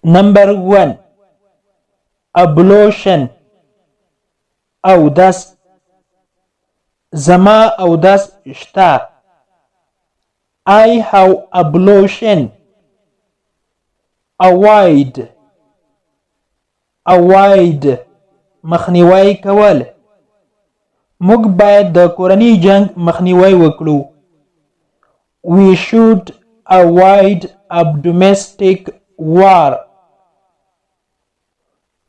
Number 1. Ablution. اودس. زما اودس شته. I have ablution. Avoid. Avoid. مخنیوی کول. موږ باید د کورنۍ جنگ مخنیوی وکړو. We should avoid a domestic war.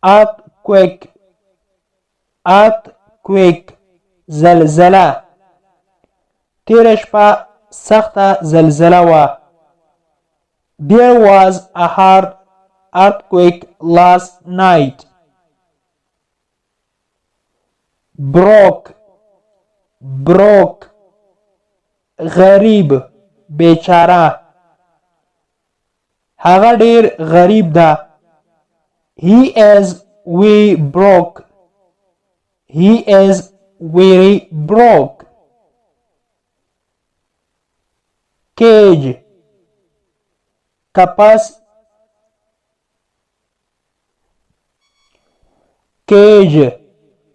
Earthquake. Earthquake. زلزله. تیره شپه سخته زلزله وه. There was a hard earthquake last night. Broke. Broke. غریب. بیچاره. هغه ډیر غریب ده. He is very broke. He is very broke. Cage. کپس. cage.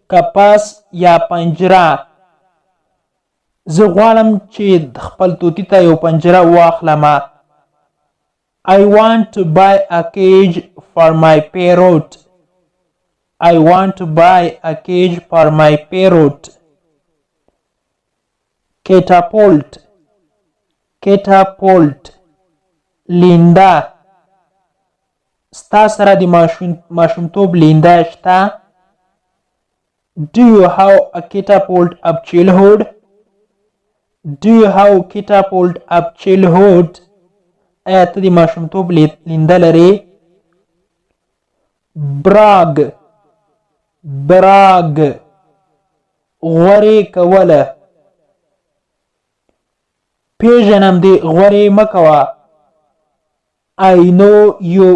کپس یا پنجره. زه غواړم چې خپل طوطي ته یو پنجره واخلم. I want to buy a cage for my parrot. I want to buy a cage for my parrot. Catapult. Catapult. لینده. ستا سره د ماشومتوب لینده شته؟ Do you have a catapult of childhood? Do you have a catapult of childhood? آیا ته د ماشومتوب لینده لرې؟ brag. brag. غورې کوله. پیژنم دې غورې مه کوه. I know you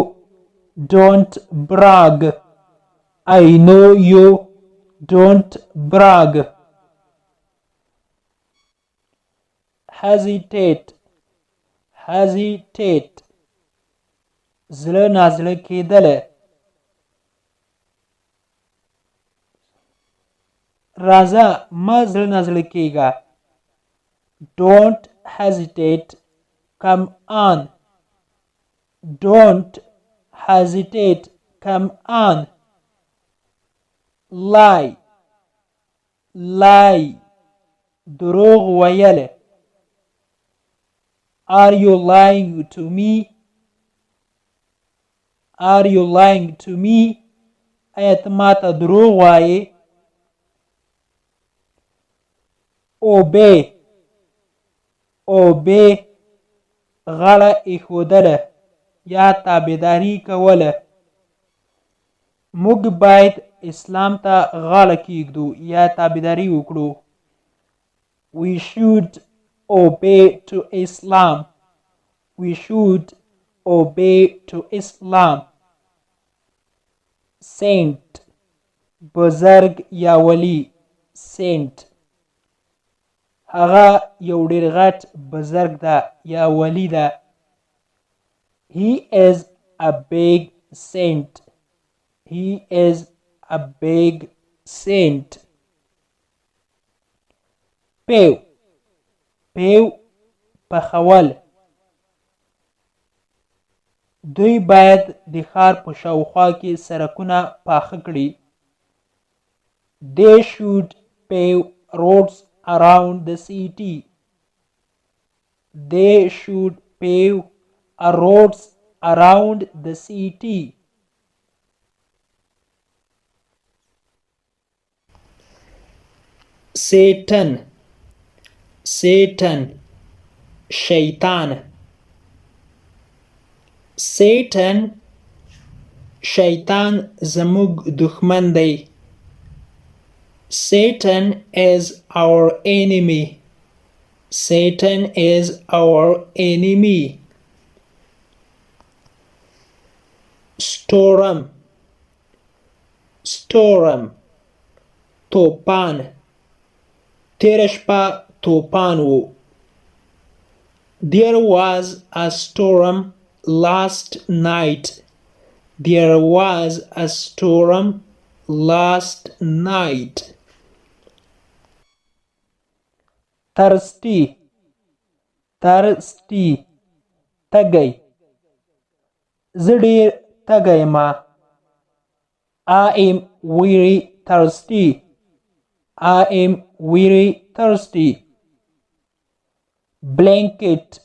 don't brag. I know you don't brag. Hesitate. Hesitate. زړه نازړه کېدل. راځه مه زړه نازړه کېږه. Don't hesitate. Come on. Don't hesitate. Come on. Lie. Lie. دروغ ویل. Are you lying to me? Are you lying to me? آیا ته ماته دروغ وایې؟ obey. obey. غاړه ایښودله یا تابعداري کوله. موږ باید اسلام ته غاړه کیږدو یا تابعداري وکړو. We should obey to Islam. We should obey to Islam. Saint. بزرگ یا ولی. saint. هغه یو ډیر غټ بزرگ ده یا ولی ده. He is a big saint. He is a big saint. پیو. پیو پخول. دوی باید د ښار په شاوخوا کې سړکونه پاخه کړي. They should pave roads around the city. They should pave roads around the city. Satan. Satan. شیطان. Satan. شیطان زموږ دښمن دی. Satan is our enemy. Satan is our enemy. Storm. Storm. طوفان. تیره شپه طوفان و. There was a storm last night. There was a storm last night. Thirsty, thirsty, تږی. زه ډېر تږی ما. I am very thirsty. I am very thirsty. Blanket,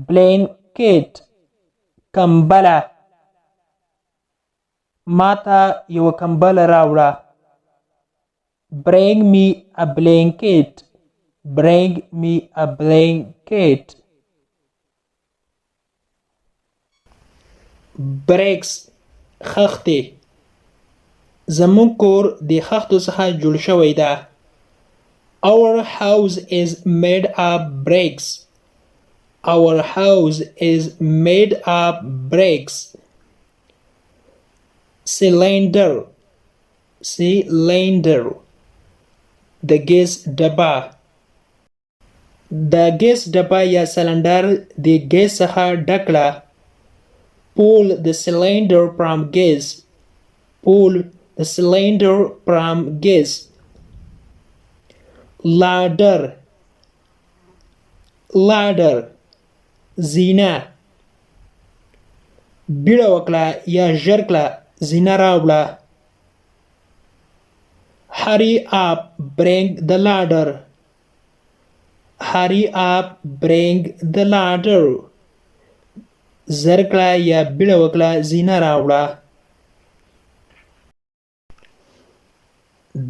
blanket, کمبله. ماته یو کمبله راوړه. Bring me a blanket. Bring me a blanket. Bricks, خښتې. زموږ کور د خښتو څخه جوړ شوی ده. Our house is made of bricks. Our house is made of bricks. Cylinder, cylinder, د ګیس ډبه. د ګیس ډبه یا سلنډر د ګیس څخه ډک کړه. Pull the cylinder from gas. Pull the cylinder from gas. Ladder, ladder, زینه. بیړه وکړه یا ژر کړه زینه راوړه. Hurry up, bring the ladder. Hurry up, bring the ladder. زر کړه یا بیړه وکړه زینه راوړه.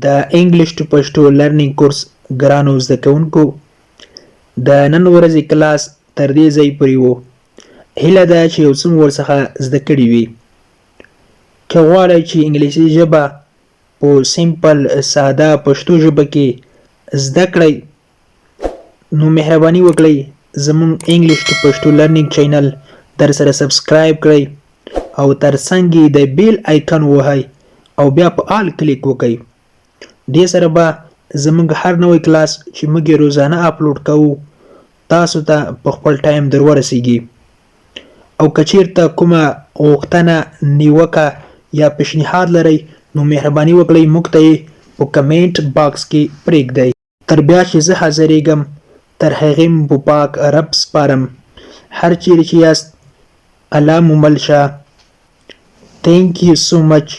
د انګلیش ټو پښتو لرنینګ کورس ګرانو زده کوونکو، د نن ورځې کلاس تر دې ځای پورې و. هیله ده چې یو څه مو ورڅخه زده کړي وي. که غواړئ چې انګلیسي ژبه په سمپل ساده پښتو ژبه کې زده کړئ، نو مهرباني وکړئ زموږ انګلیش ټو پښتو لرنینګ چینل در سره سبسکرایب کړئ او تر څنګ یې د بیل آیکن ووهئ او بیا په آل کلیک وکړئ. دې سره به زموږ هر نوی کلاس چې موږ یې روزانه اپلوډ کوو تاسو ته په خپل ټایم در ورسیږي. او که چیرته کومه غوښتنه، نیوکه یا پیشنهاد لرئ نو مهرباني وکړئ موږ ته یې په کمنټ باکس کې پرېږدئ. تر بیا چې زه حاضرېږم تر هغې مو په پاک رب سپارم. هر چیرې چې یاست الله مو مل شه. Thank you so much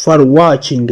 for watching.